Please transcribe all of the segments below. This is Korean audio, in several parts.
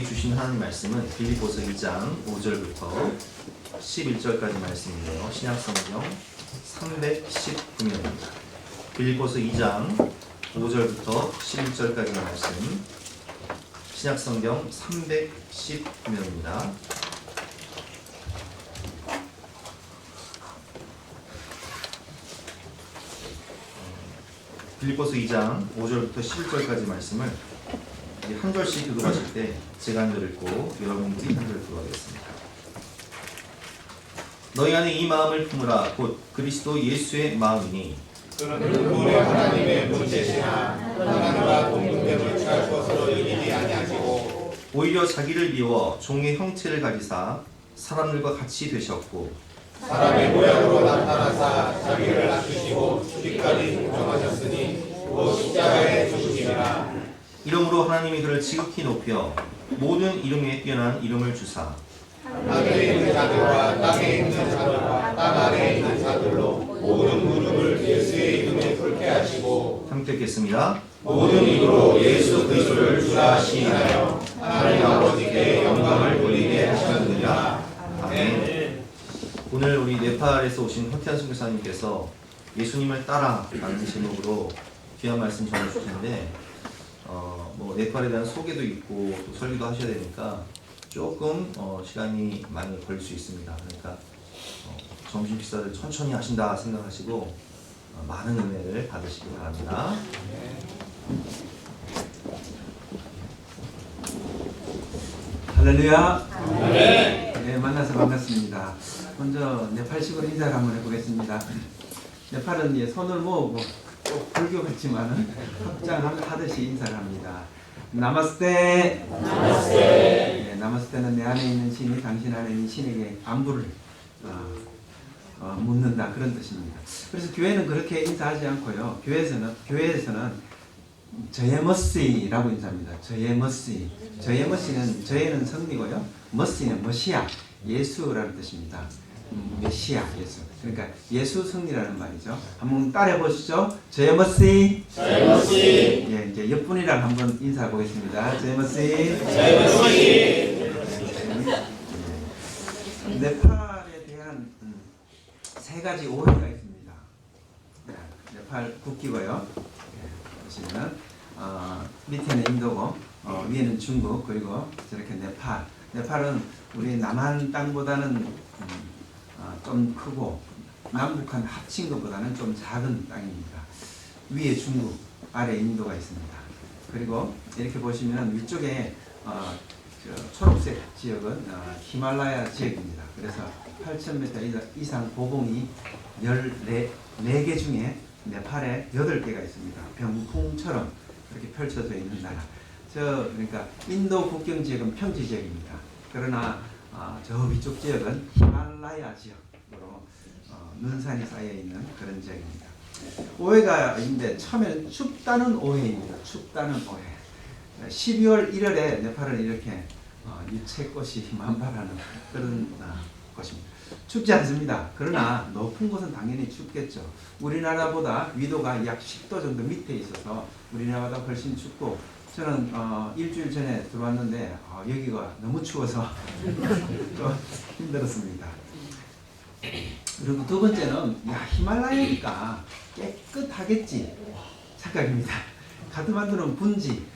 주신 하나님 말씀은 빌립보서 2장 5절부터 11절까지 말씀인데요. 신약성경 319면입니다. 빌립보서 2장 5절부터 11절까지 말씀, 신약성경 319면입니다. 빌립보서 2장 5절부터 11절까지 말씀을 한 절씩 교독하실 때 제가 한 절 읽고 여러분들이 한 절 교독하겠습니다. 너희 안에 이 마음을 품으라. 곧 그리스도 예수의 마음이니 그는 본래 하나님의 본체시나 하나님과 동등됨을 취할 것으로 여기지 아니하시고 오히려 자기를 비워 종의 형체를 가지사 사람들과 같이 되셨고 사람의 모양으로 나타나사 자기를 낮추시고 죽기까지 순종하셨으니 곧 십자가에 죽으시니라. 이러므로 하나님이 그를 지극히 높여 모든 이름에 뛰어난 이름을 주사 하늘에 있는 자들과 땅에 있는 자들과 땅 아래에 있는 자들로 모든 무릎을 예수의 이름에 꿇게 하시고 함께 읽겠습니다. 모든 입으로 예수 그리스도를 주라 시인하여 하나님 아버지께 영광을 돌리게 하셨느니라. 아멘. 오늘 우리 네팔에서 오신 허태한 선교사님께서 예수님을 따라라는 제목으로 귀한 말씀 전해주셨는데 네팔에 대한 소개도 있고 또 설교도 하셔야 되니까 조금 시간이 많이 걸릴 수 있습니다. 그러니까 점심 식사를 천천히 하신다 생각하시고 많은 은혜를 받으시기 바랍니다. 할렐루야. 네, 만나서 반갑습니다. 먼저 네팔식으로 인사를 한번 해보겠습니다. 네팔은 손을 모으고 꼭 불교 같지만은 합장하듯이 인사를 합니다. 나마스테. 나마스테. 네, 나마스테는 내 안에 있는 신이 당신 안에 있는 신에게 안부를 묻는다, 그런 뜻입니다. 그래서 교회는 그렇게 인사하지 않고요. 교회에서는 저의 머시라고 인사합니다. 저의 머시. 저의 머시는 저의는 성리고요. 머시는 머시아, 예수라는 뜻입니다. 메시아, 예수. 그러니까 예수 성리라는 말이죠. 한번 따라해 보시죠. 저의 머시. 저의 머시. 예, 이제 옆분이랑 한번 인사해 보겠습니다. 저의 머시. 저의 머시. 네팔에 대한 세 가지 오해가 있습니다. 네팔 국기고요. 보시면 밑에는 인도고 위에는 중국, 그리고 저렇게 네팔. 네팔은 우리 남한 땅보다는 좀 크고 남북한 합친 것보다는 좀 작은 땅입니다. 위에 중국, 아래 인도가 있습니다. 그리고 이렇게 보시면 위쪽에 초록색 지역은 히말라야 지역입니다. 그래서 8,000m 이상 고봉이 14개 중에 네팔에 8개가 있습니다. 병풍처럼 그렇게 펼쳐져 있는 나라. 그러니까 인도 국경 지역은 평지 지역입니다. 그러나 저 위쪽 지역은 히말라야 지역으로 눈산이 쌓여 있는 그런 지역입니다. 오해가 있는데 처음에는 춥다는 오해입니다. 춥다는 오해. 12월 1월에 네팔은 이렇게 유채꽃이 만발하는 그런 곳입니다. 춥지 않습니다. 그러나 높은 곳은 당연히 춥겠죠. 우리나라보다 위도가 약 10도 정도 밑에 있어서 우리나라보다 훨씬 춥고, 저는 일주일 전에 들어왔는데 여기가 너무 추워서 좀 힘들었습니다. 그리고 두 번째는 히말라야니까 깨끗하겠지 착각입니다. 카트만두는 분지,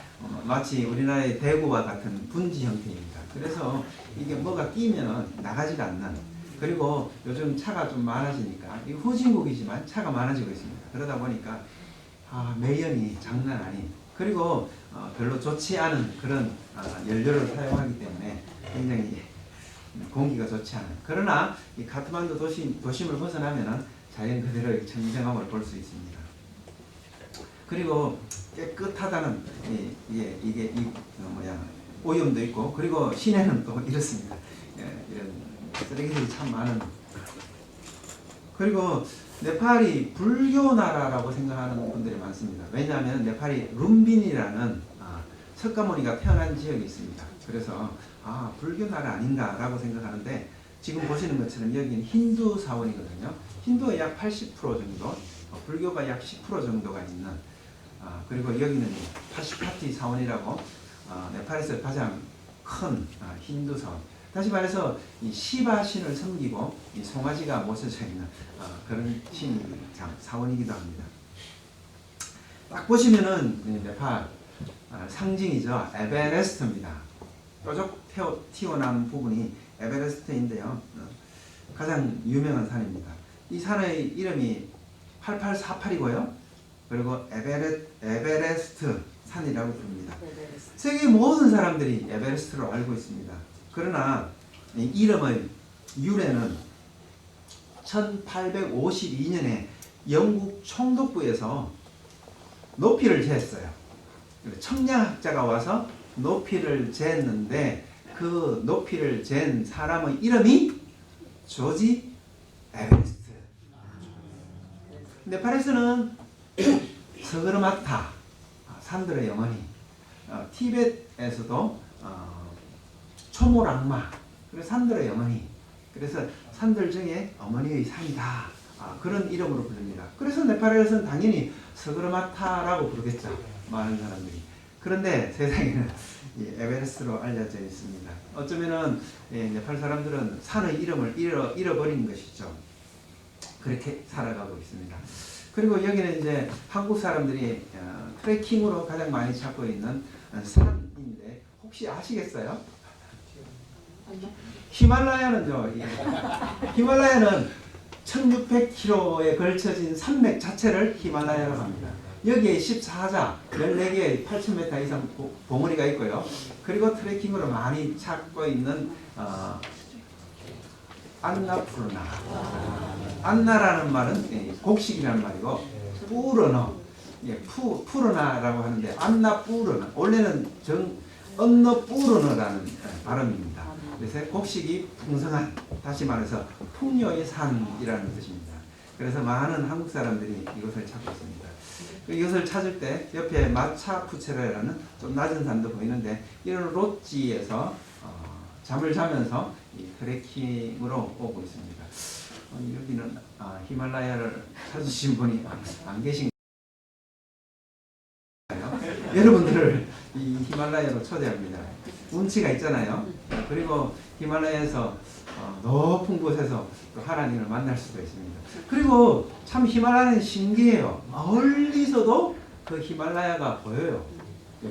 마치 우리나라의 대구와 같은 분지 형태입니다. 그래서 이게 뭐가 끼면 나가지가 않는, 그리고 요즘 차가 좀 많아지니까, 이 후진국이지만 차가 많아지고 있습니다. 그러다 보니까 매연이 장난 아닌, 그리고 별로 좋지 않은 그런 연료를 사용하기 때문에 굉장히 공기가 좋지 않은, 그러나 이 카트만두 도심을 벗어나면은 자연 그대로의 청정함을 볼 수 있습니다. 그리고 깨끗하다는 이게 오염도 있고, 그리고 시내는 또 이렇습니다. 이런 쓰레기들이 참 많은. 그리고 네팔이 불교 나라라고 생각하는 분들이 많습니다. 왜냐하면 네팔이 룸빈이라는 석가모니가 태어난 지역이 있습니다. 그래서 불교 나라 아닌가라고 생각하는데, 지금 보시는 것처럼 여기는 힌두 사원이거든요. 힌두가 약 80% 정도, 불교가 약 10% 정도가 있는, 그리고 여기는 파슈파티 사원이라고 네팔에서 가장 큰 힌두성, 다시 말해서 이 시바 신을 섬기고 이 송아지가 모셔져 있는 그런 신 사원이기도 합니다. 딱 보시면은 네팔 상징이죠. 에베레스트입니다. 뾰족 튀어나온 부분이 에베레스트인데요. 가장 유명한 산입니다. 이 산의 이름이 8848이고요. 그리고 에베레스트 산이라고 부릅니다. 세계 모든 사람들이 에베레스트로 알고 있습니다. 그러나 이 이름의 유래는 1852년에 영국 총독부에서 높이를 쟀어요. 청량학자가 와서 높이를 쟀는데 그 높이를 잰 사람의 이름이 조지 에베레스트. 네팔에서는 서그르마타, 산들의 어머니, 티벳에서도 초모락마, 그래서 산들의 어머니, 그래서 산들 중에 어머니의 산이다, 그런 이름으로 부릅니다. 그래서 네팔에서는 당연히 서그르마타라고 부르겠죠, 많은 사람들이. 그런데 세상에는 이 에베레스트로 알려져 있습니다. 어쩌면은 네팔 사람들은 산의 이름을 잃어버린 것이죠. 그렇게 살아가고 있습니다. 그리고 여기는 이제 한국 사람들이 트레킹으로 가장 많이 찾고 있는 산인데 혹시 아시겠어요? 히말라야는요. 히말라야는 1600km에 걸쳐진 산맥 자체를 히말라야라고 합니다. 여기에 14자, 14개의 8000m 이상 봉우리가 있고요. 그리고 트레킹으로 많이 찾고 있는 안나푸르나. 안나라는 말은 곡식이라는 말이고 뿌르너, 푸르나라고 하는데 안나푸르나. 원래는 언너푸르너라는 발음입니다. 그래서 곡식이 풍성한, 다시 말해서 풍요의 산이라는 뜻입니다. 그래서 많은 한국 사람들이 이것을 찾고 있습니다. 이것을 찾을 때 옆에 마차푸체라라는 좀 낮은 산도 보이는데 이런 롯지에서 잠을 자면서 이 트레킹으로 오고 있습니다. 여기는 히말라야를 찾으신 분이 안 계신가요? 여러분들을 이 히말라야로 초대합니다. 운치가 있잖아요. 그리고 히말라야에서 높은 곳에서 또 하나님을 만날 수도 있습니다. 그리고 참 히말라야는 신기해요. 멀리서도 그 히말라야가 보여요.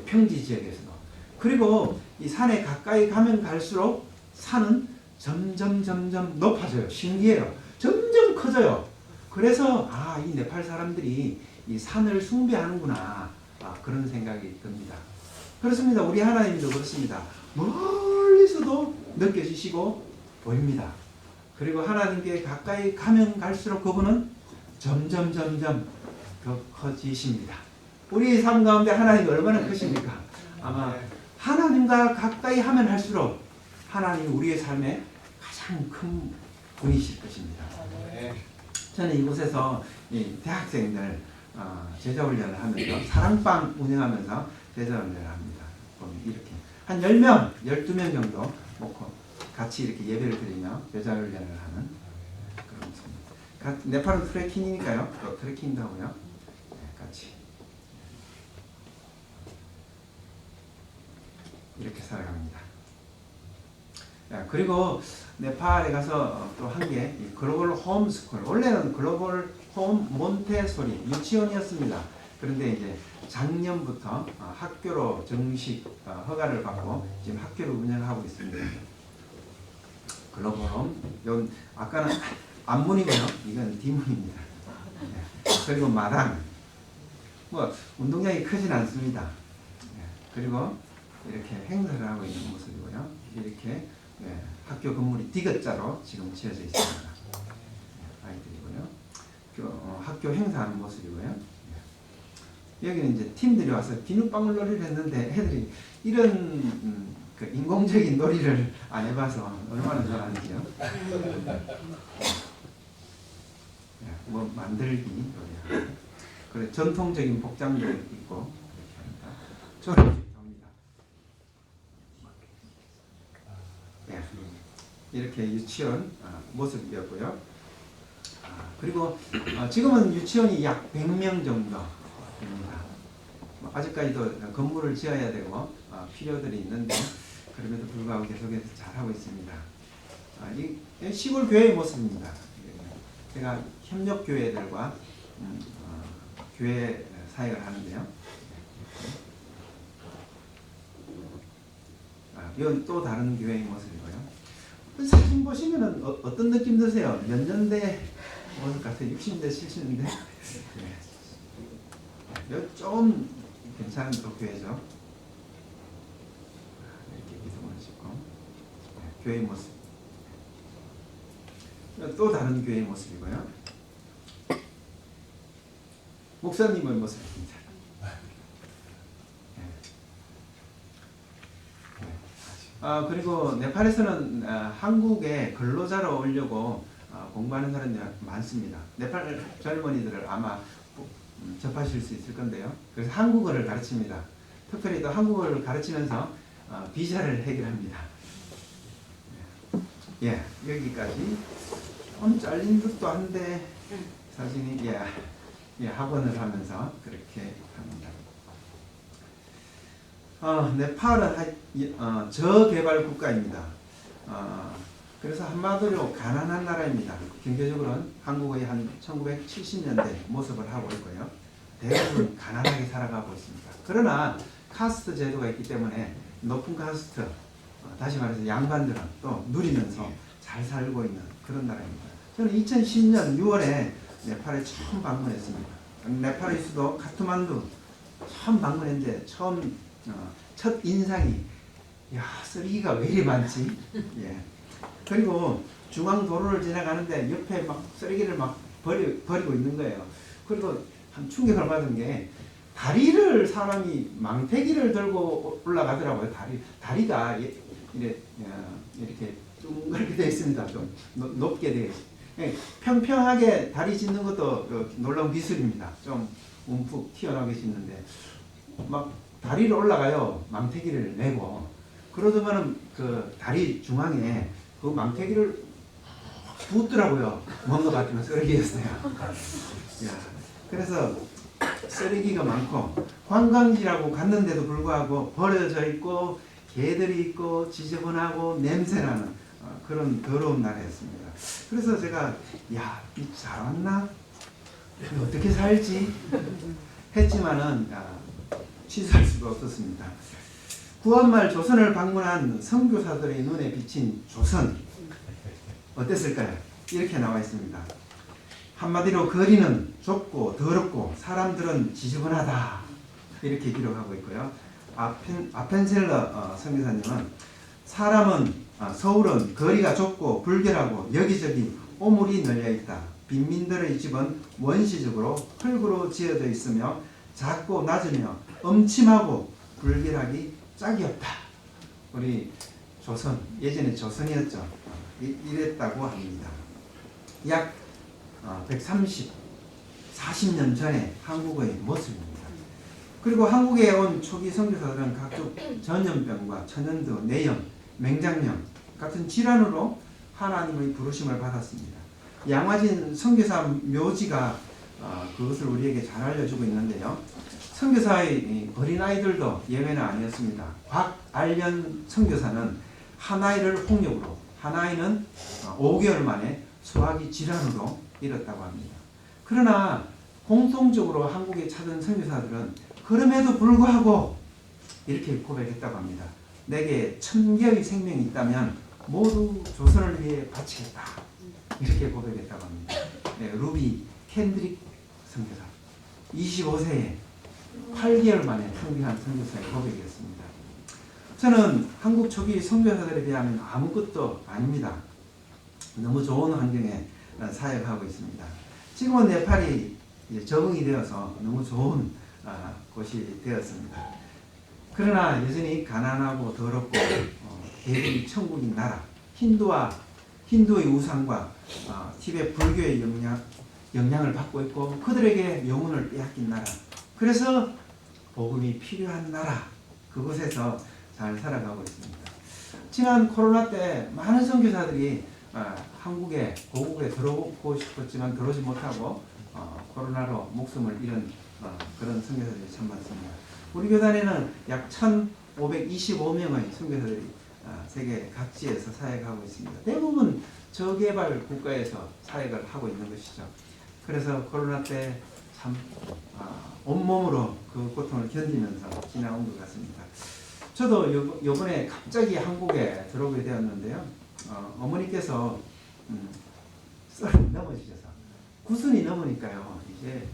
평지 지역에서도. 그리고 이 산에 가까이 가면 갈수록 산은 점점 높아져요. 신기해요. 점점 커져요. 그래서 이 네팔 사람들이 이 산을 숭배하는구나, 그런 생각이 듭니다. 그렇습니다. 우리 하나님도 그렇습니다. 멀리서도 느껴지시고 보입니다. 그리고 하나님께 가까이 가면 갈수록 그분은 점점 더 커지십니다. 우리의 삶 가운데 하나님이 얼마나 크십니까? 아마 하나님과 가까이 하면 할수록 하나님이 우리의 삶에 가장 큰 분이실 것입니다. 저는 이곳에서 대학생들 제자훈련을 하면서 사랑방 운영하면서 제자훈련을 합니다. 이렇게 한 10명, 12명 정도 놓고 같이 이렇게 예배를 드리며 제자훈련을 하는 그런 모습입니다. 네팔은 트레킹이니까요. 또 트레킹도 하고요. 같이 이렇게 살아갑니다. 그리고 네팔에 가서 또 한 게 글로벌 홈스쿨. 원래는 글로벌 홈 몬테소리 유치원이었습니다. 그런데 이제 작년부터 학교로 정식 허가를 받고 지금 학교를 운영하고 있습니다. 글로벌 홈. 이건 아까는 앞문이고요. 이건 뒷문입니다. 그리고 마당. 뭐 운동장이 크진 않습니다. 그리고 이렇게 행사를 하고 있는 모습이고요. 이렇게 학교 건물이 디귿자로 지금 지어져 있습니다. 아이들이고요. 학교 행사하는 모습이고요. 여기는 이제 팀들이 와서 비눗방울 놀이를 했는데 애들이 이런 그 인공적인 놀이를 안 해봐서 얼마나 좋아하는지요. 뭐 만들기 놀이. 그래 전통적인 복장도 입고 이렇게 합니다. 이렇게 유치원 모습이었고요. 그리고 지금은 유치원이 약 100명 정도 됩니다. 아직까지도 건물을 지어야 되고 필요들이 있는데 그럼에도 불구하고 계속해서 잘하고 있습니다. 이 시골 교회의 모습입니다. 제가 협력 교회들과 교회 사역을 하는데요. 이건 또 다른 교회의 모습이고요. 사진 보시면은 어떤 느낌 드세요? 몇 년대 모습 같아요? 60년대, 70년대? 네. 좀 괜찮은 또 교회죠. 이렇게 기둥을 짚고 교회의 모습. 또 다른 교회의 모습이고요. 목사님의 모습입니다. 그리고 네팔에서는 한국에 근로자로 오려고 공부하는 사람들이 많습니다. 네팔 젊은이들을 아마 접하실 수 있을 건데요. 그래서 한국어를 가르칩니다. 특별히 또 한국어를 가르치면서 비자를 해결합니다. 예, 여기까지 좀 잘린 듯도 한데 사진이 학원을 하면서 그렇게 합니다. 네팔은 저개발 국가입니다. 그래서 한마디로 가난한 나라입니다. 경제적으로는 한국의 한 1970년대 모습을 하고 있고요. 대부분 가난하게 살아가고 있습니다. 그러나 카스트 제도가 있기 때문에 높은 카스트, 다시 말해서 양반들은 또 누리면서 잘 살고 있는 그런 나라입니다. 저는 2010년 6월에 네팔에 처음 방문했습니다. 네팔의 수도 카트만두 처음 방문했는데 첫 인상이 쓰레기가 왜 이리 많지? 예. 그리고 중앙 도로를 지나가는데 옆에 막 쓰레기를 막 버리고 있는 거예요. 그리고 한 충격을 받은 게 다리를 사람이 망태기를 들고 올라가더라고요. 다리가 이렇게 둥그렇게 되어 있습니다. 좀 높게 되어 있어요. 평평하게 다리 짓는 것도 놀라운 기술입니다. 좀 움푹 튀어나오게 짓는데 막 다리를 올라가요. 망태기를 메고. 그러더만은 그 다리 중앙에 그 망태기를 붓더라고요. 뭔가 같으면 쓰레기였어요. 그래서 쓰레기가 많고 관광지라고 갔는데도 불구하고 버려져 있고 개들이 있고 지저분하고 냄새나는 그런 더러운 나라였습니다. 그래서 제가 잘 왔나? 어떻게 살지? 했지만은 취소할 수가 없었습니다. 구한말 조선을 방문한 선교사들의 눈에 비친 조선 어땠을까요? 이렇게 나와 있습니다. 한마디로 거리는 좁고 더럽고 사람들은 지저분하다 이렇게 기록하고 있고요. 아펜셀러 선교사님은 서울은 거리가 좁고 불결하고 여기저기 오물이 널려있다. 빈민들의 집은 원시적으로 흙으로 지어져 있으며 작고 낮으며 음침하고 불결하기 짝이 없다. 우리 조선, 예전에 조선이었죠. 이랬다고 합니다. 약 40년 전에 한국의 모습입니다. 그리고 한국에 온 초기 선교사들은 각종 전염병과 천연두, 뇌염, 맹장염 같은 질환으로 하나님의 부르심을 받았습니다. 양화진 선교사 묘지가 그것을 우리에게 잘 알려주고 있는데요. 선교사의 어린아이들도 예외는 아니었습니다. 곽알련 선교사는 한 아이를 홍역으로, 한 아이는 5개월 만에 소화기 질환으로 잃었다고 합니다. 그러나 공통적으로 한국에 찾은 선교사들은 그럼에도 불구하고 이렇게 고백했다고 합니다. 내게 1000개의 생명이 있다면 모두 조선을 위해 바치겠다. 이렇게 고백했다고 합니다. 루비 캔드릭 선교사 25세에 8개월 만에 통비한 선교사의 고백이었습니다. 저는 한국 초기 선교사들에 비하면 아무것도 아닙니다. 너무 좋은 환경에 사역하고 있습니다. 지금은 네팔이 적응이 되어서 너무 좋은 곳이 되었습니다. 그러나 여전히 가난하고 더럽고 개들이 천국인 나라, 힌두의 우상과 티베트 불교의 영향을 받고 있고 그들에게 영혼을 빼앗긴 나라. 그래서 복음이 필요한 나라, 그곳에서 잘 살아가고 있습니다. 지난 코로나 때 많은 선교사들이 한국에 고국에 들어오고 싶었지만 들어오지 못하고 코로나로 목숨을 잃은 그런 선교사들이 참 많습니다. 우리 교단에는 약 1,525명의 선교사들이 세계 각지에서 사역하고 있습니다. 대부분 저개발 국가에서 사역을 하고 있는 것이죠. 그래서 코로나 때 참 온몸으로 그 고통을 견디면서 지나온 것 같습니다. 저도 요번에 갑자기 한국에 들어오게 되었는데요. 어머니께서 썰이 넘어지셔서 90이 넘으니까요. 이제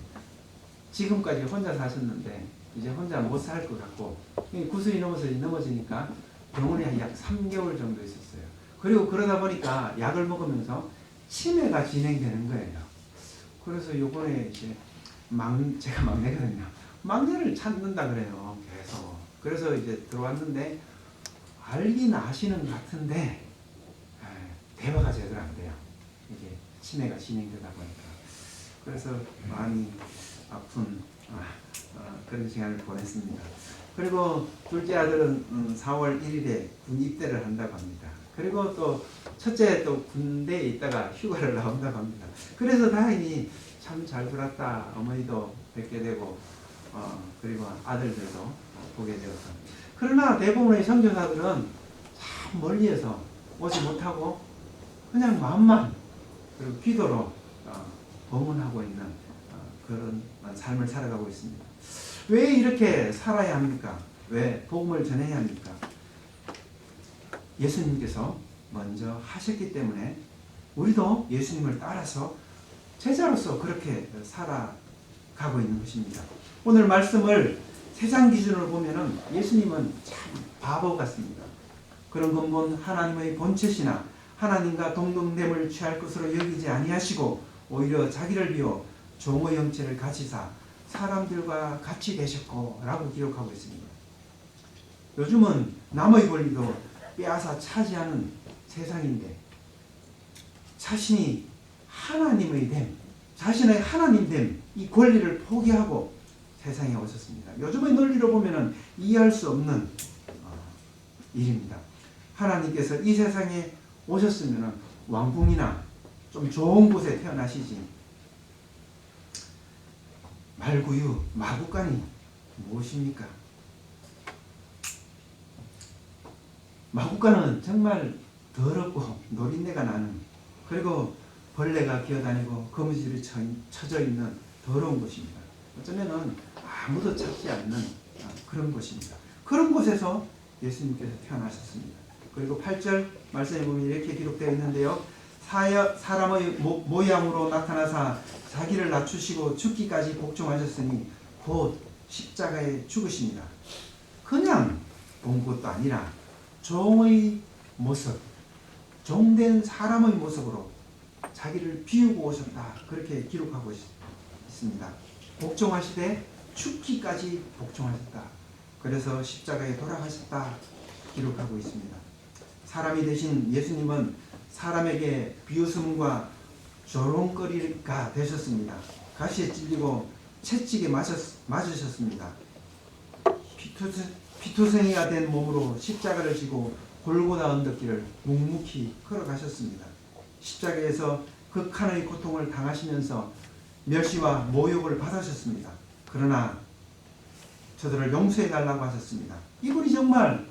지금까지 혼자 사셨는데 이제 혼자 못 살 것 같고 90이 넘어서 넘어지니까 병원에 약 3개월 정도 있었어요. 그리고 그러다 보니까 약을 먹으면서 치매가 진행되는 거예요. 그래서 요번에 이제 제가 막내거든요. 막내를 찾는다 그래요. 계속. 그래서 이제 들어왔는데 알긴 아시는 것 같은데 대화가 제대로 안 돼요. 이게 치매가 진행되다 보니까. 그래서 많이 아픈 그런 시간을 보냈습니다. 그리고 둘째 아들은 4월 1일에 군 입대를 한다고 합니다. 그리고 또 첫째 또 군대에 있다가 휴가를 나온다고 합니다. 그래서 다행히 참 잘 돌았다. 어머니도 뵙게 되고 그리고 아들들도 보게 되어서. 그러나 대부분의 선교사들은 참 멀리에서 오지 못하고 그냥 마음만 그리고 기도로 봉헌하고 있는 그런 삶을 살아가고 있습니다. 왜 이렇게 살아야 합니까? 왜 복음을 전해야 합니까? 예수님께서 먼저 하셨기 때문에 우리도 예수님을 따라서 제자로서 그렇게 살아가고 있는 것입니다. 오늘 말씀을 세상 기준으로 보면은 예수님은 참 바보 같습니다. 그런 근본 하나님의 본체시나 하나님과 동등됨을 취할 것으로 여기지 아니하시고 오히려 자기를 비워 종의 형체를 가지사 사람들과 같이 되셨고 라고 기록하고 있습니다. 요즘은 남의 권리도 빼앗아 차지하는 세상인데 자신이 하나님의 됨, 자신의 하나님 됨, 이 권리를 포기하고 세상에 오셨습니다. 요즘의 논리로 보면 이해할 수 없는 일입니다. 하나님께서 이 세상에 오셨으면 왕궁이나 좀 좋은 곳에 태어나시지 말구유, 마구간이 무엇입니까? 마구간은 정말 더럽고 노린내가 나는, 그리고 벌레가 기어다니고 거미줄이 쳐져 있는 더러운 곳입니다. 어쩌면은 아무도 찾지 않는 그런 곳입니다. 그런 곳에서 예수님께서 태어나셨습니다. 그리고 8절 말씀에 보면 이렇게 기록되어 있는데요. 사람의 모양으로 나타나사 자기를 낮추시고 죽기까지 복종하셨으니 곧 십자가에 죽으십니다. 그냥 본 것도 아니라 종의 모습, 종된 사람의 모습으로 자기를 비우고 오셨다. 그렇게 기록하고 있습니다. 복종하시되 죽기까지 복종하셨다. 그래서 십자가에 돌아가셨다. 기록하고 있습니다. 사람이 되신 예수님은 사람에게 비웃음과 조롱거리가 되셨습니다. 가시에 찔리고 채찍에 맞으셨습니다. 피투성이가 된 몸으로 십자가를 지고 골고다 언덕길을 묵묵히 걸어가셨습니다. 십자가에서 극한의 고통을 당하시면서 멸시와 모욕을 받으셨습니다. 그러나 저들을 용서해 달라고 하셨습니다. 이분이 정말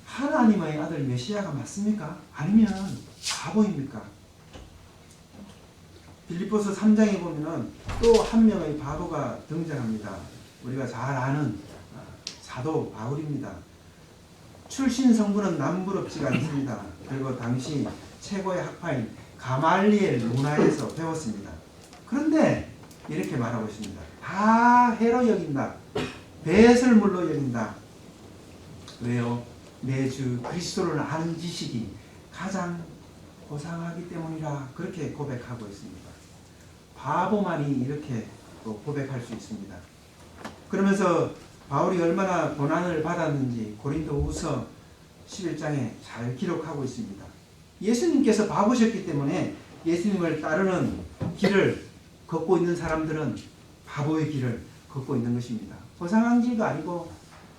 하나님의 아들 메시아가 맞습니까? 아니면 바보입니까? 빌립보서 3장에 보면은 또 한 명의 바보가 등장합니다. 우리가 잘 아는 사도 바울입니다. 출신 성분은 남부럽지가 않습니다. 그리고 당시 최고의 학파인 가말리엘 문화에서 배웠습니다. 그런데 이렇게 말하고 있습니다. 다 해로 여긴다. 배설물로 여긴다. 왜요? 내 주 그리스도를 아는 지식이 가장 고상하기 때문이라 그렇게 고백하고 있습니다. 바보만이 이렇게 고백할 수 있습니다. 그러면서 바울이 얼마나 고난을 받았는지 고린도후서 11장에 잘 기록하고 있습니다. 예수님께서 바보셨기 때문에 예수님을 따르는 길을 걷고 있는 사람들은 바보의 길을 걷고 있는 것입니다. 고상한 길도 아니고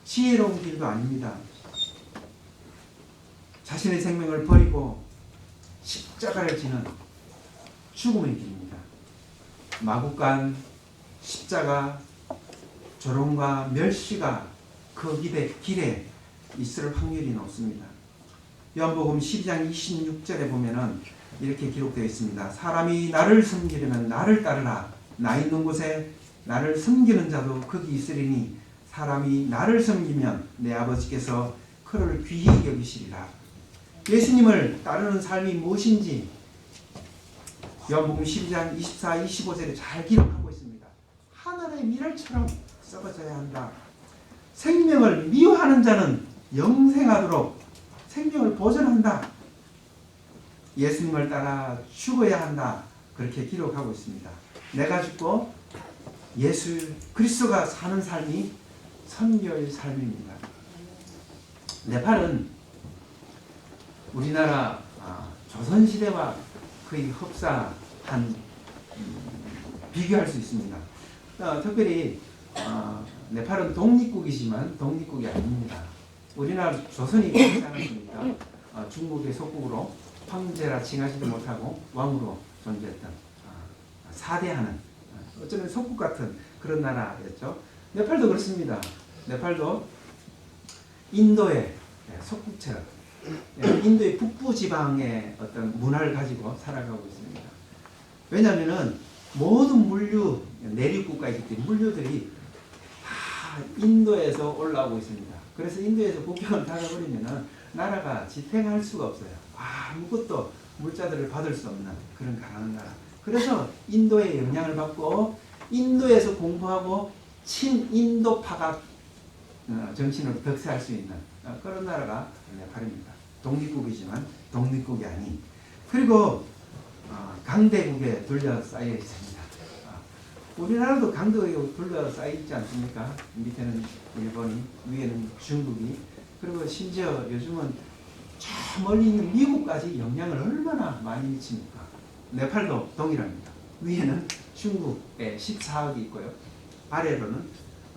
지혜로운 길도 아닙니다. 자신의 생명을 버리고 십자가를 지는 죽음의 길입니다. 마구간, 십자가, 조롱과 멸시가 그 길에 있을 확률이 높습니다. 요한복음 12장 26절에 보면은 이렇게 기록되어 있습니다. 사람이 나를 섬기려면 나를 따르라. 나 있는 곳에 나를 섬기는 자도 거기 있으리니 사람이 나를 섬기면 내 아버지께서 그를 귀히 여기시리라. 예수님을 따르는 삶이 무엇인지 요한복음 12장 24, 25절에 잘 기록하고 있습니다. 하늘의 미랄처럼 썩어져야 한다. 생명을 미워하는 자는 영생하도록 생명을 보존한다. 예수님을 따라 죽어야 한다. 그렇게 기록하고 있습니다. 내가 죽고 예수 그리스도가 사는 삶이 선교의 삶입니다. 네팔은 우리나라 조선시대와 거의 흡사한 비교할 수 있습니다. 특별히 네팔은 독립국이지만 독립국이 아닙니다. 우리나라 조선이 그렇지 않았습니까? 중국의 속국으로 황제라 칭하지도 못하고 왕으로 존재했던 사대하는 어쩌면 속국 같은 그런 나라였죠. 네팔도 그렇습니다. 네팔도 인도의 속국처럼 인도의 북부 지방의 어떤 문화를 가지고 살아가고 있습니다. 왜냐하면은 모든 물류 내륙 국가이기 때문에 물류들이 다 인도에서 올라오고 있습니다. 그래서 인도에서 국경을 닫아버리면은 나라가 지탱할 수가 없어요. 아무것도 물자들을 받을 수 없는 그런 가난한 나라. 그래서 인도의 영향을 받고 인도에서 공부하고 친인도파가 정신으로 득세할 수 있는 그런 나라가 네팔입니다. 독립국이지만 독립국이 아닌. 그리고 강대국에 둘러싸여 있습니다. 우리나라도 강대국에 둘러싸여 있지 않습니까? 밑에는 일본이, 위에는 중국이, 그리고 심지어 요즘은 저 멀리 있는 미국까지 영향을 얼마나 많이 미칩니까? 네팔도 동일합니다. 위에는 중국에 14억이 있고요. 아래로는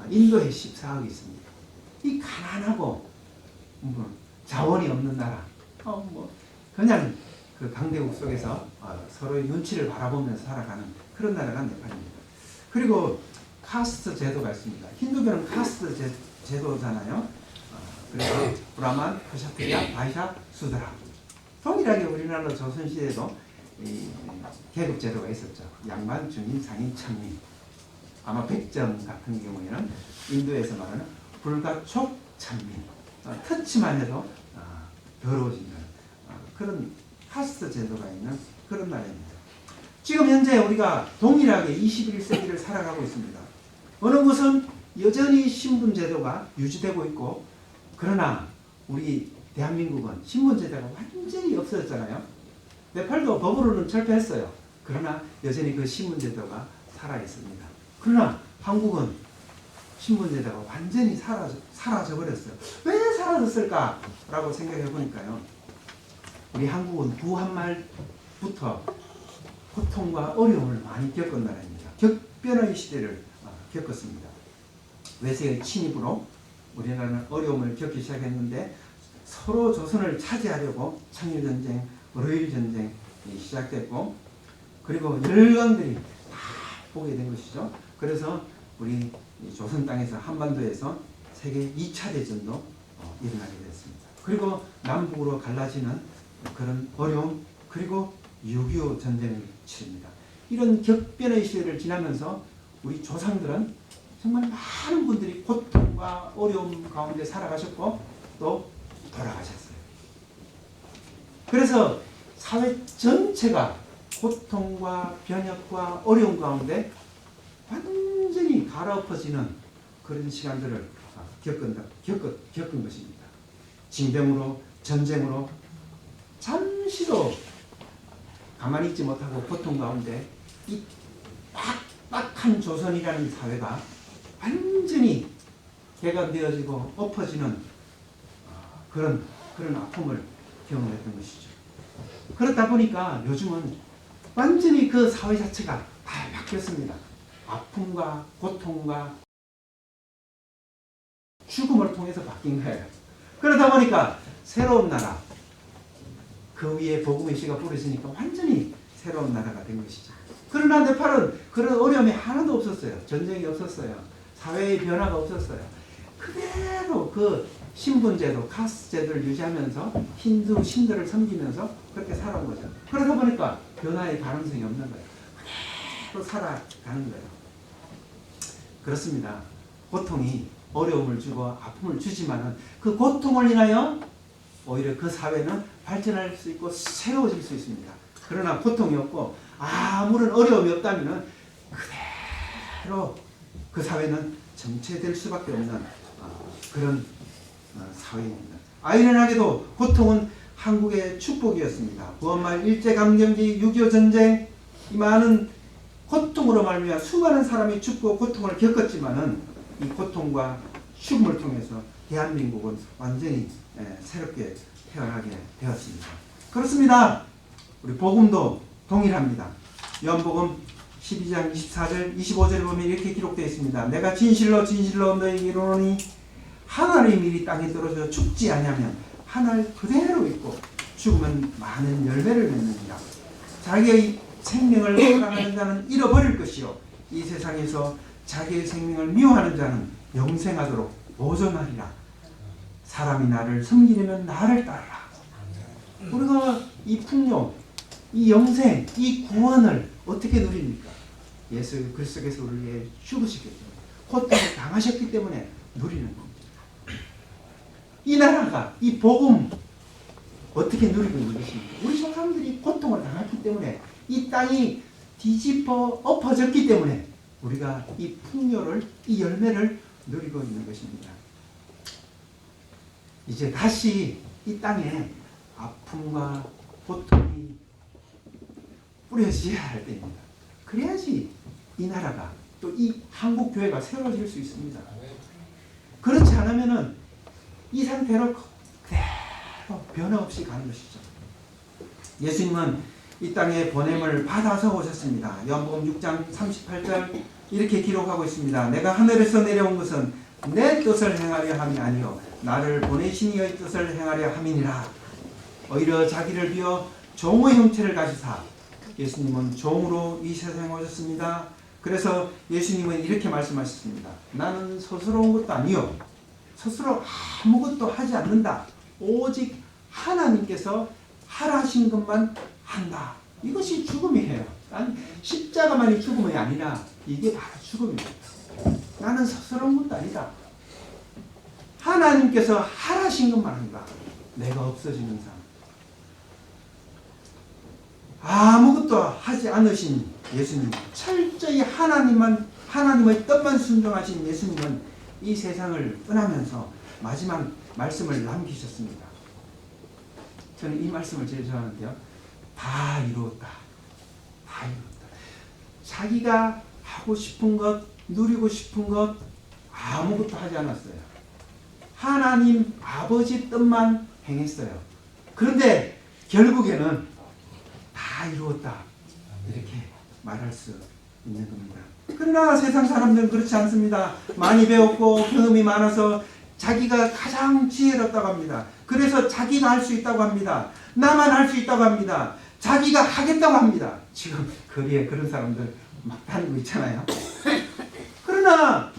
인도에 14억이 있습니다. 이 가난하고 자원이 없는 나라, 그냥 그 강대국 속에서 서로의 눈치를 바라보면서 살아가는 그런 나라가 네팔입니다. 그리고 카스트 제도가 있습니다. 힌두교는 카스트 제도잖아요. 그래서 브라만, 크샤트리아, 바이샤, 수드라. 동일하게 우리나라 조선시대에도 계급 제도가 있었죠. 양반, 중인, 상인, 천민. 아마 백정 같은 경우에는 인도에서 말하는 불가촉, 천민. 터치만 해도 더러워진다는 그런 카스트 제도가 있는 그런 나라입니다. 지금 현재 우리가 동일하게 21세기를 살아가고 있습니다. 어느 곳은 여전히 신분 제도가 유지되고 있고, 그러나 우리 대한민국은 신분 제도가 완전히 없어졌잖아요. 네팔도 법으로는 철폐했어요. 그러나 여전히 그 신분 제도가 살아 있습니다. 그러나 한국은 신분 제도가 완전히 사라져 버렸어요. 왜 사라졌을까라고 생각해 보니까요. 우리 한국은 구한말부터 고통과 어려움을 많이 겪은 나라입니다. 격변의 시대를 겪었습니다. 외세의 침입으로 우리나라는 어려움을 겪기 시작했는데, 서로 조선을 차지하려고 청일전쟁, 을의전쟁이 시작됐고, 그리고 열강들이 다 보게 된 것이죠. 그래서 우리 조선 땅에서 한반도에서 세계 2차 대전도 일어나게 됐습니다. 그리고 남북으로 갈라지는 그런 어려움, 그리고 6.25 전쟁을 치릅니다. 이런 격변의 시대를 지나면서 우리 조상들은 정말 많은 분들이 고통과 어려움 가운데 살아가셨고 또 돌아가셨어요. 그래서 사회 전체가 고통과 변혁과 어려움 가운데 완전히 갈아엎어지는 그런 시간들을 겪은 것입니다. 징병으로, 전쟁으로 잠시도 가만히 있지 못하고 고통 가운데 이 빡빡한 조선이라는 사회가 완전히 개간되어지고 엎어지는 그런 아픔을 경험했던 것이죠. 그렇다 보니까 요즘은 완전히 그 사회 자체가 다 바뀌었습니다. 아픔과 고통과 죽음을 통해서 바뀐 거예요. 그러다 보니까 새로운 나라, 그 위에 복음의 씨가 뿌려지니까 완전히 새로운 나라가 된 것이죠. 그러나 네팔은 그런 어려움이 하나도 없었어요. 전쟁이 없었어요. 사회의 변화가 없었어요. 그대로 그 신분제도, 카스제도를 유지하면서 힌두 신들을 섬기면서 그렇게 살아온 거죠. 그러다 보니까 변화의 가능성이 없는 거예요. 그대로 살아가는 거예요. 그렇습니다. 고통이 어려움을 주고 아픔을 주지만은 그 고통을 인하여 오히려 그 사회는 발전할 수 있고 새로워질 수 있습니다. 그러나 고통이 없고 아무런 어려움이 없다면은 그대로 그 사회는 정체될 수밖에 없는 그런 사회입니다. 아이러니하게도 고통은 한국의 축복이었습니다. 부원말 일제강점기 6.25 전쟁 이 많은 고통으로 말미암아 수많은 사람이 죽고 고통을 겪었지만은 이 고통과 죽음을 통해서 대한민국은 완전히 새롭게 태어나게 되었습니다. 그렇습니다. 우리 복음도 동일합니다. 요한복음 12장 24절 25절에 보면 이렇게 기록되어 있습니다. 내가 진실로 진실로 너희에게 이르노니 하나의 밀이 땅에 떨어져 죽지 아니하면 하늘 그대로 있고 죽으면 많은 열매를 맺느니라. 자기의 생명을 사랑하는 자는 잃어버릴 것이요 이 세상에서 자기의 생명을 미워하는 자는 영생하도록 보존하리라. 사람이 나를 섬기려면 나를 따르라. 우리가 이 풍요, 이 영생, 이 구원을 어떻게 누립니까? 예수 그리스도께서 우리를 위해 죽으셨기 때문에, 고통을 당하셨기 때문에 누리는 겁니다. 이 나라가, 이 복음 어떻게 누리고 있는 것입니까? 우리 조상들이 고통을 당했기 때문에, 이 땅이 뒤집어 엎어졌기 때문에 우리가 이 풍요를, 이 열매를 누리고 있는 것입니다. 이제 다시 이 땅에 아픔과 고통이 뿌려져야 할 때입니다. 그래야지 이 나라가 또 이 한국 교회가 세워질 수 있습니다. 그렇지 않으면은 이 상태로 그대로 변화 없이 가는 것이죠. 예수님은 이 땅에 보냄을 받아서 오셨습니다. 요한복음 6장 38절 이렇게 기록하고 있습니다. 내가 하늘에서 내려온 것은 내 뜻을 행하려 함이 아니요 나를 보내신 이의 뜻을 행하려 함이니라. 오히려 자기를 비워 종의 형체를 가지사 예수님은 종으로 이 세상에 오셨습니다. 그래서 예수님은 이렇게 말씀하셨습니다. 나는 스스로 온 것도 아니요 스스로 아무것도 하지 않는다. 오직 하나님께서 하라 하신 것만 한다. 이것이 죽음이에요. 난 십자가만이 죽음이 아니라 이게 바로 죽음입니다. 나는 스스로 온 것도 아니다. 하나님께서 하라신 것만 한다. 내가 없어지는 삶. 아무것도 하지 않으신 예수님, 철저히 하나님의 뜻만 순종하신 예수님은 이 세상을 떠나면서 마지막 말씀을 남기셨습니다. 저는 이 말씀을 제일 좋아하는데요. 다 이루었다. 다 이루었다. 자기가 하고 싶은 것, 누리고 싶은 것 아무것도 하지 않았어요. 하나님 아버지 뜻만 행했어요. 그런데 결국에는 다 이루었다. 이렇게 말할 수 있는 겁니다. 그러나 세상 사람들은 그렇지 않습니다. 많이 배웠고 경험이 많아서 자기가 가장 지혜롭다고 합니다. 그래서 자기가 할 수 있다고 합니다. 나만 할 수 있다고 합니다. 자기가 하겠다고 합니다. 지금 거리에 그런 사람들 막 다니고 있잖아요. 그러나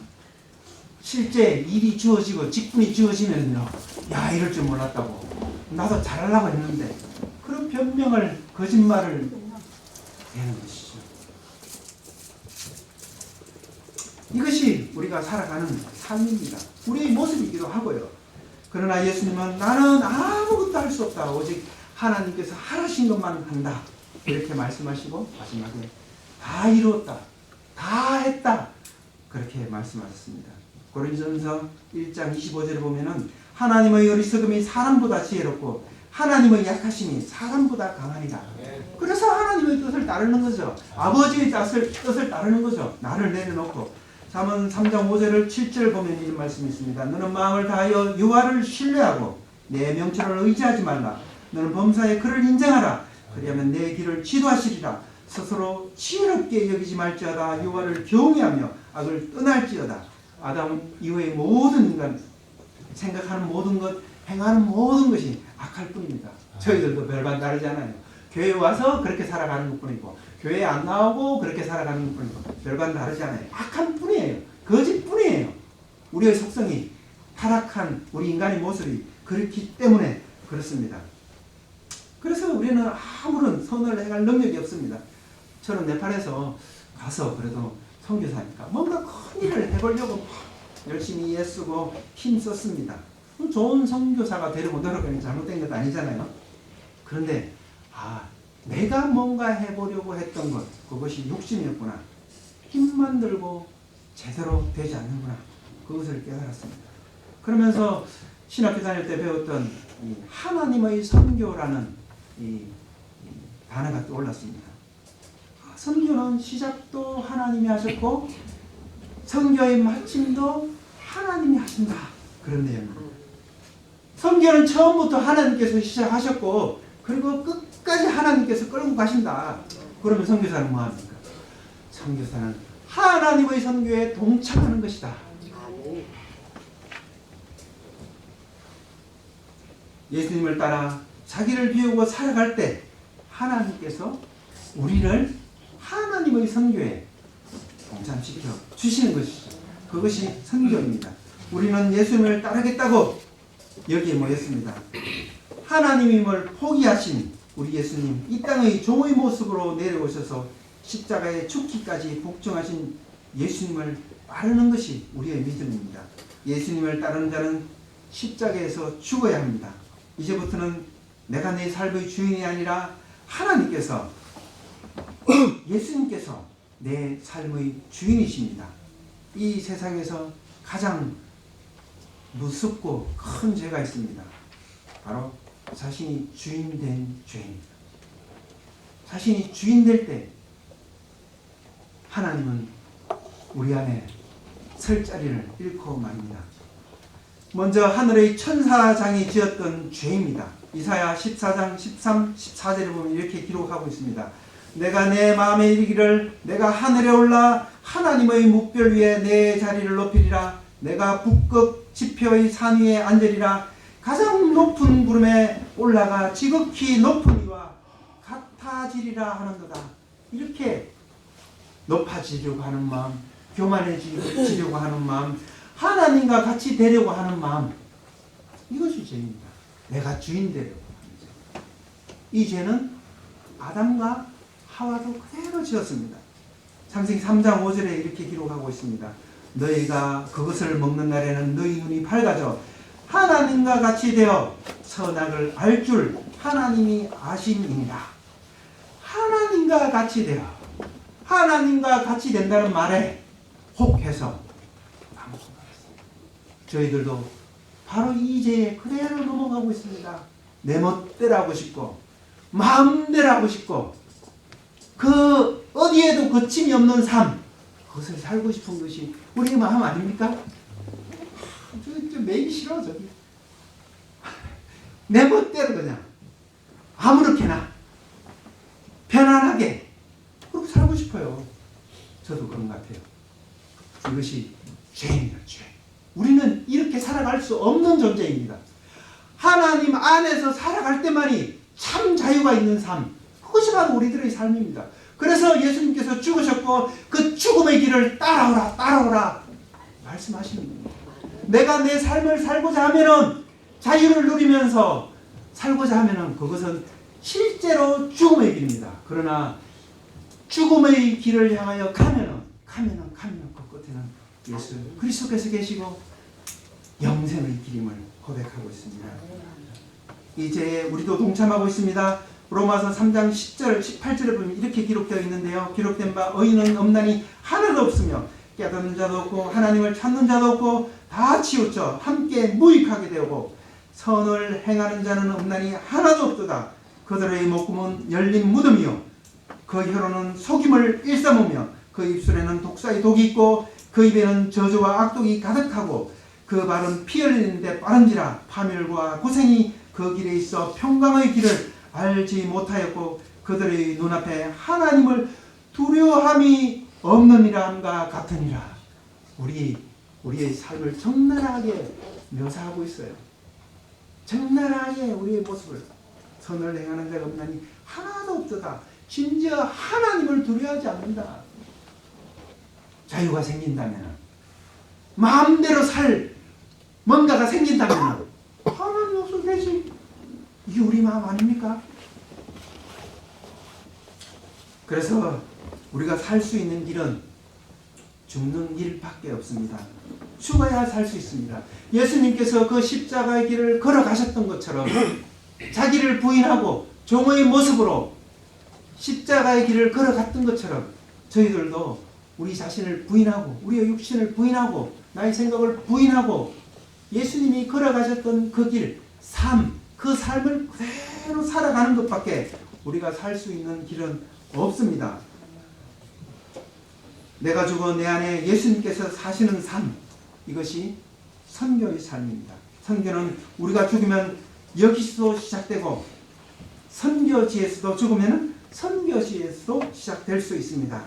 실제 일이 주어지고 직분이 주어지면요, 야 이럴 줄 몰랐다고, 나도 잘하려고 했는데, 그런 변명을, 거짓말을 되는 것이죠. 이것이 우리가 살아가는 삶입니다. 우리의 모습이기도 하고요. 그러나 예수님은 나는 아무것도 할 수 없다. 오직 하나님께서 하라신 것만 한다. 이렇게 말씀하시고 마지막에 다 이루었다. 다 했다. 그렇게 말씀하셨습니다. 고린도전서 1장 25절에 보면은 하나님의 어리석음이 사람보다 지혜롭고 하나님의 약하심이 사람보다 강하니라. 그래서 하나님의 뜻을 따르는 거죠. 아버지의 뜻을 따르는 거죠. 나를 내려놓고. 잠언 3장 5절을 7절 보면 이런 말씀이 있습니다. 너는 마음을 다하여 여호와를 신뢰하고 내 명철을 의지하지 말라. 너는 범사에 그를 인정하라. 그리하면 내 길을 지도하시리라. 스스로 지혜롭게 여기지 말지어다. 여호와를 경외하며 악을 떠날지어다. 아담 이후의 모든 인간 생각하는 모든 것, 행하는 모든 것이 악할 뿐입니다. 저희들도 별반 다르지 않아요. 교회 와서 그렇게 살아가는 것뿐이고 교회 안 나오고 그렇게 살아가는 것뿐이고 별반 다르지 않아요. 악한 뿐이에요. 거짓 뿐이에요. 우리의 속성이 다 타락한 우리 인간의 모습이 그렇기 때문에 그렇습니다. 그래서 우리는 아무런 선을 행할 능력이 없습니다. 저는 네팔에서 가서 그래도 선교사니까 뭔가 큰 일을 해보려고 막 열심히 애쓰고 힘썼습니다. 좋은 선교사가 되려고 노력하는 게 잘못된 것도 아니잖아요. 그런데 내가 뭔가 해보려고 했던 것, 그것이 욕심이었구나. 힘만 들고 제대로 되지 않는구나. 그것을 깨달았습니다. 그러면서 신학교 다닐 때 배웠던 이 하나님의 선교라는 이 단어가 떠올랐습니다. 선교는 시작도 하나님이 하셨고 선교의 마침도 하나님이 하신다. 그런 내용입니다. 선교는 처음부터 하나님께서 시작하셨고 그리고 끝까지 하나님께서 끌고 가신다. 그러면 선교사는 뭐합니까? 선교사는 하나님의 선교에 동참하는 것이다. 예수님을 따라 자기를 비우고 살아갈 때 하나님께서 우리를 하나님의 선교에 동참시켜 주시는 것이죠. 그것이 선교입니다. 우리는 예수님을 따르겠다고 여기에 모였습니다. 하나님임을 포기하신 우리 예수님, 이 땅의 종의 모습으로 내려오셔서 십자가에 죽기까지 복종하신 예수님을 따르는 것이 우리의 믿음입니다. 예수님을 따르는 자는 십자가에서 죽어야 합니다. 이제부터는 내가 내 삶의 주인이 아니라 하나님께서 예수님께서 내 삶의 주인이십니다. 이 세상에서 가장 무섭고 큰 죄가 있습니다. 바로 자신이 주인 된 죄입니다. 자신이 주인 될 때 하나님은 우리 안에 설 자리를 잃고 맙니다. 먼저 하늘의 천사장이 지었던 죄입니다. 이사야 14장 13, 14절을 보면 이렇게 기록하고 있습니다. 내가 내 마음에 이르기를 내가 하늘에 올라 하나님의 묵별 위에 내 자리를 높이리라. 내가 북극 지표의 산 위에 앉으리라. 가장 높은 구름에 올라가 지극히 높은 이와 같아지리라 하는도다. 이렇게 높아지려고 하는 마음, 교만해지려고 하는 마음, 하나님과 같이 되려고 하는 마음, 이것이 죄입니다. 내가 주인 되려고 하는 죄. 이 죄는 아담과 하와도 그대로 지었습니다. 창세기 3장 5절에 이렇게 기록하고 있습니다. 너희가 그것을 먹는 날에는 너희 눈이 밝아져 하나님과 같이 되어 선악을 알 줄 하나님이 아심이니라. 하나님과 같이 되어, 하나님과 같이 된다는 말에 혹해서 저희들도 바로 이 죄에 그대로 넘어가고 있습니다. 내 멋대로 하고 싶고 마음대로 하고 싶고 그 어디에도 거침이 없는 삶, 그것을 살고 싶은 것이 우리의 마음 아닙니까? 저 매기 싫어. 저기 내 멋대로 그냥 아무렇게나 편안하게 그렇게 살고 싶어요. 저도 그런 것 같아요. 이것이 죄입니다. 죄. 우리는 이렇게 살아갈 수 없는 존재입니다. 하나님 안에서 살아갈 때만이 참 자유가 있는 삶, 그것이 바로 우리들의 삶입니다. 그래서 예수님께서 죽으셨고 그 죽음의 길을 따라오라 따라오라 말씀하시는 겁니다. 내가 내 삶을 살고자 하면은, 자유를 누리면서 살고자 하면은 그것은 실제로 죽음의 길입니다. 그러나 죽음의 길을 향하여 가면은 그 끝에는 예수 그리스도께서 계시고 영생의 길임을 고백하고 있습니다. 이제 우리도 동참하고 있습니다. 로마서 3장 10절 18절에 보면 이렇게 기록되어 있는데요. 기록된 바 의인은 없나니 하나도 없으며 깨닫는 자도 없고 하나님을 찾는 자도 없고 다 치우쳐 함께 무익하게 되고 선을 행하는 자는 없나니 하나도 없도다. 그들의 목구멍은 열린 무덤이요 그 혀로는 속임을 일삼으며 그 입술에는 독사의 독이 있고 그 입에는 저주와 악독이 가득하고 그 발은 피 흘리는데 빠른지라 파멸과 고생이 그 길에 있어 평강의 길을 알지 못하였고 그들의 눈앞에 하나님을 두려워함이 없느니라 함과 같으니라. 우리의 삶을 적나라하게 묘사하고 있어요. 적나라하게 우리의 모습을 선을 행하는 자가 없나니 하나도 없도다. 심지어 하나님을 두려워하지 않는다. 자유가 생긴다면 마음대로 살 뭔가가 생긴다면 하나님 없어도 되지. 이게 우리 마음 아닙니까? 그래서 우리가 살 수 있는 길은 죽는 길밖에 없습니다. 죽어야 살 수 있습니다. 예수님께서 그 십자가의 길을 걸어가셨던 것처럼 자기를 부인하고 종의 모습으로 십자가의 길을 걸어갔던 것처럼 저희들도 우리 자신을 부인하고 우리의 육신을 부인하고 나의 생각을 부인하고 예수님이 걸어가셨던 그 길, 삶, 그 삶을 그대로 살아가는 것밖에 우리가 살 수 있는 길은 없습니다. 내가 죽어 내 안에 예수님께서 사시는 삶, 이것이 선교의 삶입니다. 선교는 우리가 죽으면 여기서도 시작되고 선교지에서도 죽으면 선교지에서도 시작될 수 있습니다.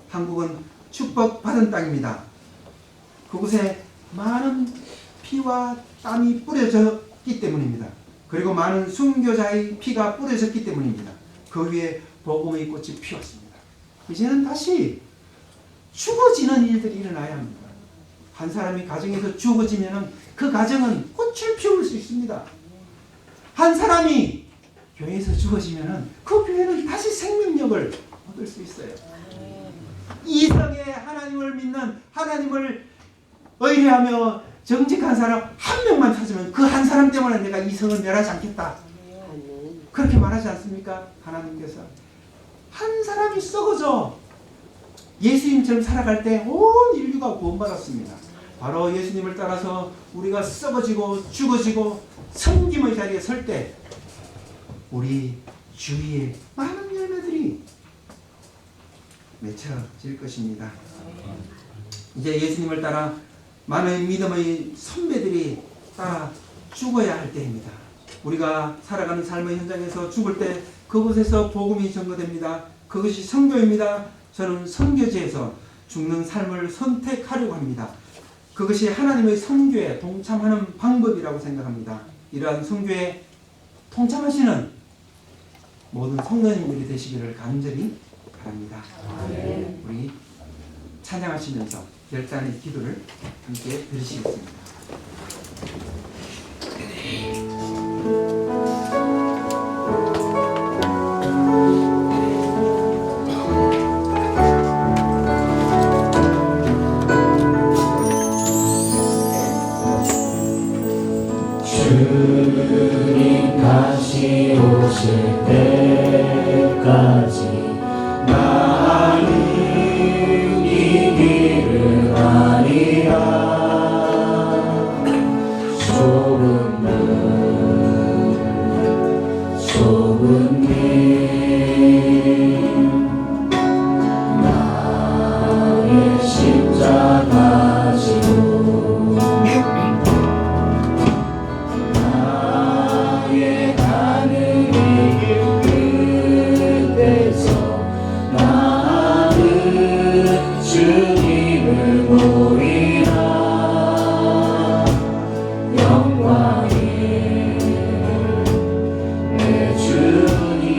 한국은 축복받은 땅입니다. 그곳에 많은 피와 땀이 뿌려졌기 때문입니다. 그리고 많은 순교자의 피가 뿌려졌기 때문입니다. 그 위에 복음의 꽃이 피었습니다. 이제는 다시 죽어지는 일들이 일어나야 합니다. 한 사람이 가정에서 죽어지면 그 가정은 꽃을 피울 수 있습니다. 한 사람이 교회에서 죽어지면 그 교회는 다시 생명력을 얻을 수 있어요. 이성의 하나님을 믿는, 하나님을 의뢰하며 정직한 사람 한 명만 찾으면 그 한 사람 때문에 내가 이성을 멸하지 않겠다. 그렇게 말하지 않습니까? 하나님께서 한 사람이 썩어져 예수님처럼 살아갈 때 온 인류가 구원받았습니다. 바로 예수님을 따라서 우리가 썩어지고 죽어지고 섬김의 자리에 설 때 우리 주위에 많은 열매들이 맺혀질 것입니다. 이제 예수님을 따라 많은 믿음의 선배들이 따라 죽어야 할 때입니다. 우리가 살아가는 삶의 현장에서 죽을 때 그곳에서 복음이 전거됩니다. 그것이 선교입니다. 저는 선교지에서 죽는 삶을 선택하려고 합니다. 그것이 하나님의 선교에 동참하는 방법이라고 생각합니다. 이러한 선교에 동참하시는 모든 성도님들이 되시기를 간절히 바랍니다. 우리 찬양하시면서 결단의 기도를 함께 드리시겠습니다. 주님 다시 오실 때까지 나는 이 길을 가리라. 좁은 길 나의 십자가 지고 나의 가는 이 길 끝에서 나는 주님을 보리라. 영광의 내 주님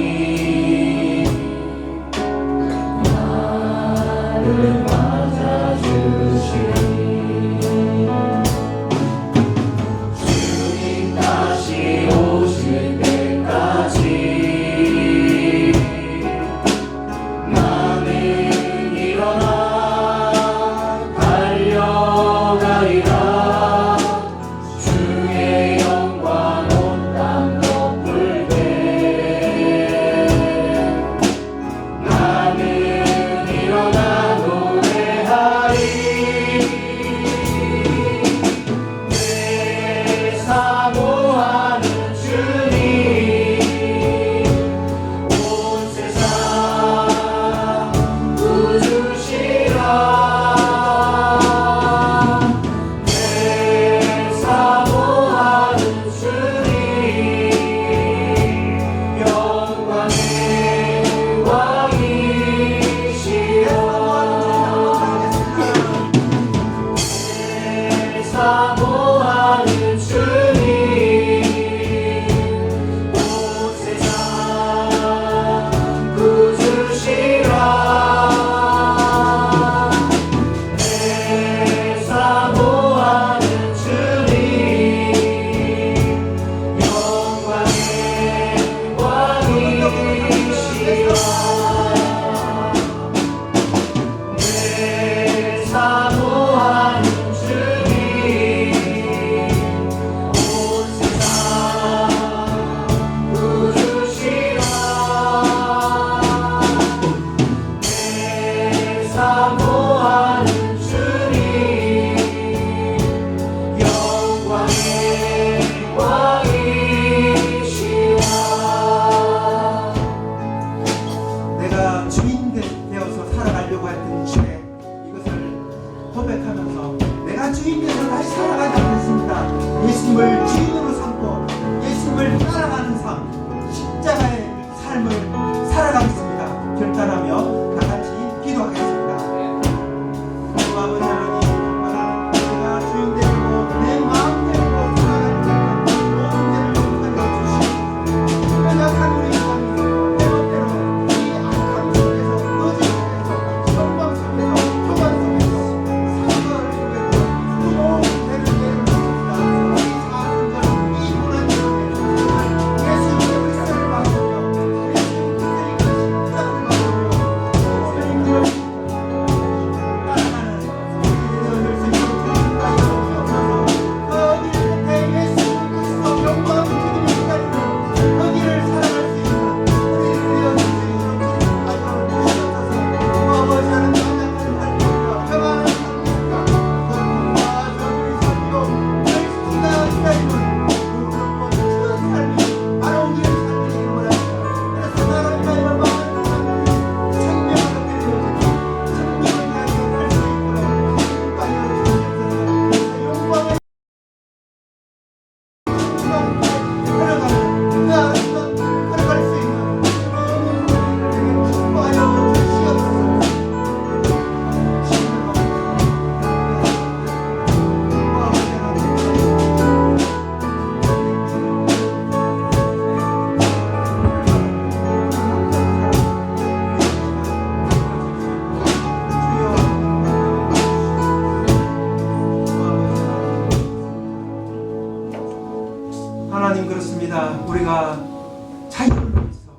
자유를 위해서,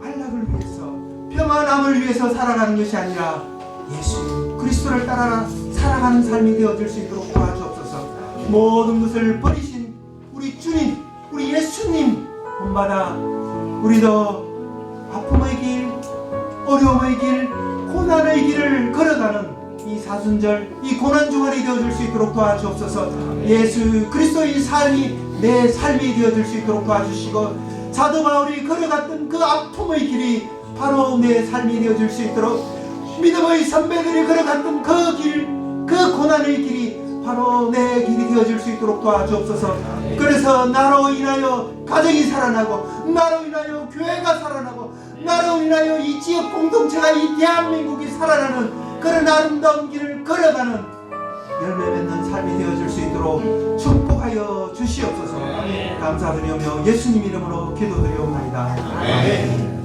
안락을 위해서, 평안함을 위해서 살아가는 것이 아니라 예수 그리스도를 따라 살아가는 삶이 되어질 수 있도록 도와주옵소서. 모든 것을 버리신 우리 주님, 우리 예수님 본받아 우리도 아픔의 길, 어려움의 길, 고난의 길을 걸어가는 이 사순절, 이 고난주간이 되어질 수 있도록 도와주옵소서. 예수 그리스도의 삶이 내 삶이 되어질 수 있도록 도와주시고, 사도 바울이 걸어갔던 그 아픔의 길이 바로 내 삶이 되어질 수 있도록, 믿음의 선배들이 걸어갔던 그 길, 그 고난의 길이 바로 내 길이 되어질 수 있도록 도와주옵소서. 그래서 나로 인하여 가정이 살아나고, 나로 인하여 교회가 살아나고, 나로 인하여 이 지역 공동체가, 이 대한민국이 살아나는 그런 아름다운 길을 걸어가는 열매 맺는 삶이 되어질 수 있도록 축복하여 주시옵소서. 감사드리며 예수님 이름으로 기도드리옵나이다. 아멘.